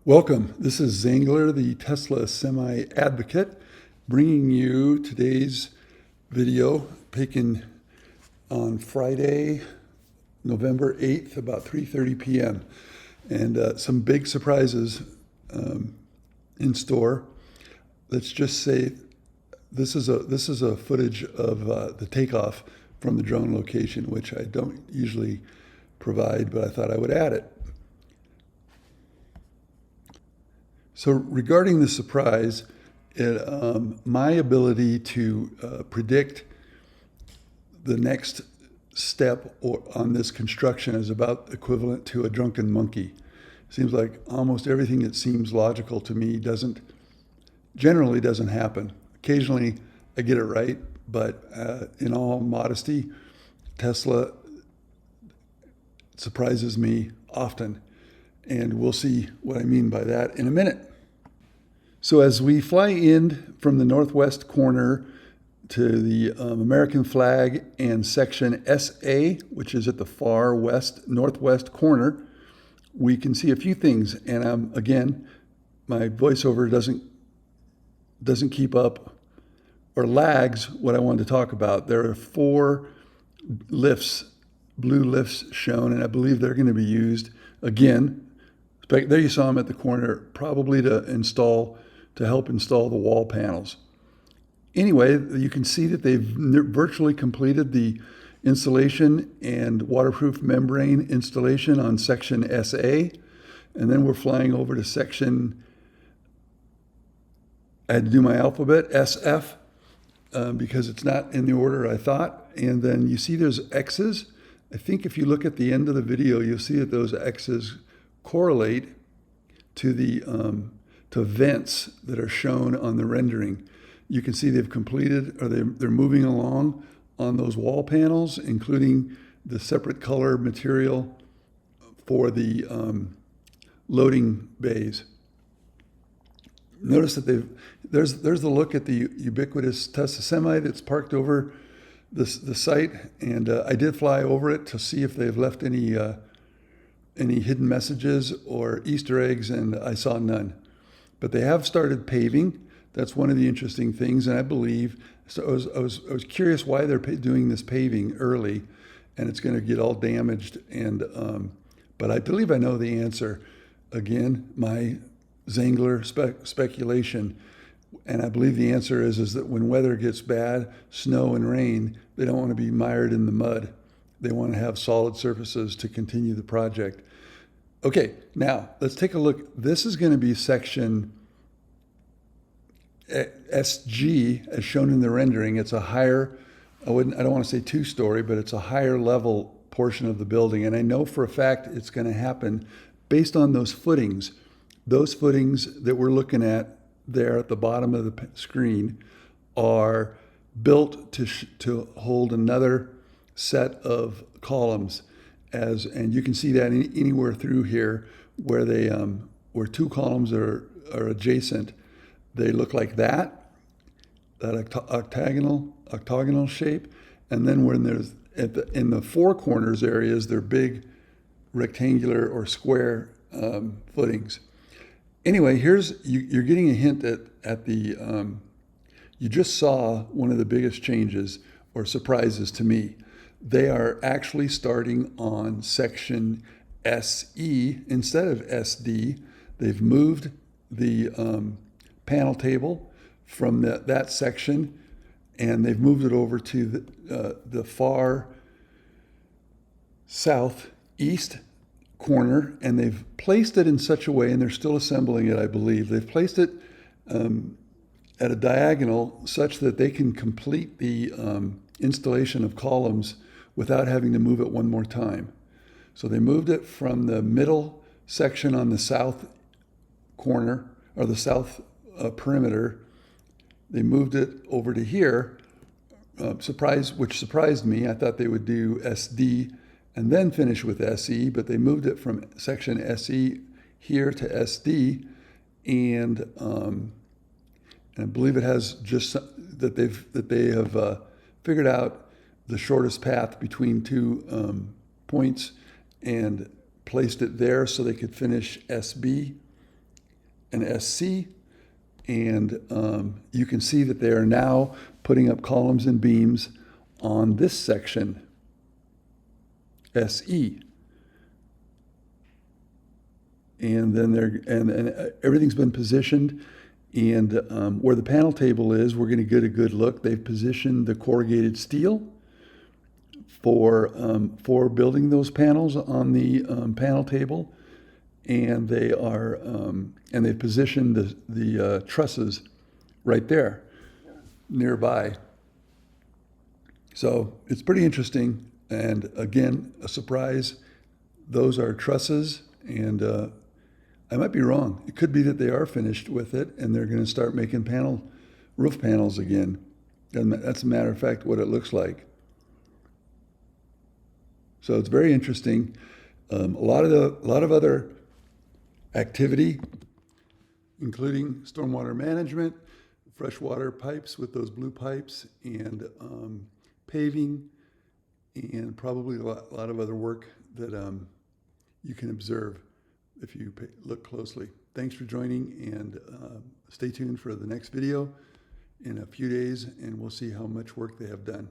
Welcome. This is Zangler, the Tesla semi advocate, bringing you today's video taken on Friday, November 8th, about 3:30 p.m. And some big surprises in store. Let's just say this is a footage of the takeoff from the drone location, which I don't usually provide, but I thought I would add it. So regarding the surprise, my ability to predict the next step on this construction is about equivalent to a drunken monkey. Seems like almost everything that seems logical to me generally doesn't happen. Occasionally I get it right, but in all modesty, Tesla surprises me often. And we'll see what I mean by that in a minute. So as we fly in from the northwest corner to the American flag and section SA, which is at the far west, northwest corner, we can see a few things. And again, my voiceover doesn't keep up or lags what I wanted to talk about. There are 4 lifts, blue lifts shown, and I believe they're going to be used again. There you saw them at the corner, probably to help install the wall panels. Anyway, you can see that they've virtually completed the insulation and waterproof membrane installation on section SA. And then we're flying over to section, I had to do my alphabet, SF, because it's not in the order I thought. And then you see there's X's. I think if you look at the end of the video, you'll see that those X's correlate to the to vents that are shown on the rendering. You can see they've completed, or they're moving along on those wall panels, including the separate color material for the loading bays. Notice that there's the look at the ubiquitous Tesla Semi that's parked over the site, and I did fly over it to see if they've left any hidden messages or Easter eggs, and I saw none. But they have started paving. That's one of the interesting things, and I believe, so I was curious why they're doing this paving early, and it's going to get all damaged. And but I believe I know the answer. Again, my Zangler speculation, and I believe the answer is that when weather gets bad, snow and rain, they don't want to be mired in the mud. They want to have solid surfaces to continue the project. Okay, now let's take a look. This is going to be section SG as shown in the rendering. It's a higher, I don't want to say 2-story, but it's a higher level portion of the building. And I know for a fact it's going to happen based on those footings. Those footings that we're looking at there at the bottom of the screen are built to hold another set of columns, and you can see that anywhere through here where they where 2 columns are adjacent. They look like that octagonal shape, and then when there's in the 4 corners areas, they're big rectangular or square footings. Anyway, you're getting a hint at the you just saw one of the biggest changes or surprises to me. They are actually starting on section SE instead of SD. They've moved the panel table from that section, and they've moved it over to the far southeast corner, and they've placed it in such a way, and they're still assembling it, I believe. They've placed it at a diagonal such that they can complete the installation of columns without having to move it one more time. So they moved it from the middle section on the south corner, or the south perimeter. They moved it over to here, which surprised me. I thought they would do SD and then finish with SE, but they moved it from section SE here to SD, and I believe it has just that they have figured out the shortest path between 2 points and placed it there so they could finish SB an SC, and you can see that they are now putting up columns and beams on this section, SE. And then and everything's been positioned, and where the panel table is, we're going to get a good look. They've positioned the corrugated steel for building those panels on the panel table, and they've positioned the trusses right there nearby. So it's pretty interesting, and again, a surprise. Those are trusses, and I might be wrong. It could be that they are finished with it and they're going to start making roof panels again. And that's a matter of fact what it looks like. So it's very interesting. A lot of other activity, including stormwater management, freshwater pipes with those blue pipes, and paving, and probably a lot of other work that you can observe if you look closely. Thanks for joining, and stay tuned for the next video in a few days, and we'll see how much work they have done.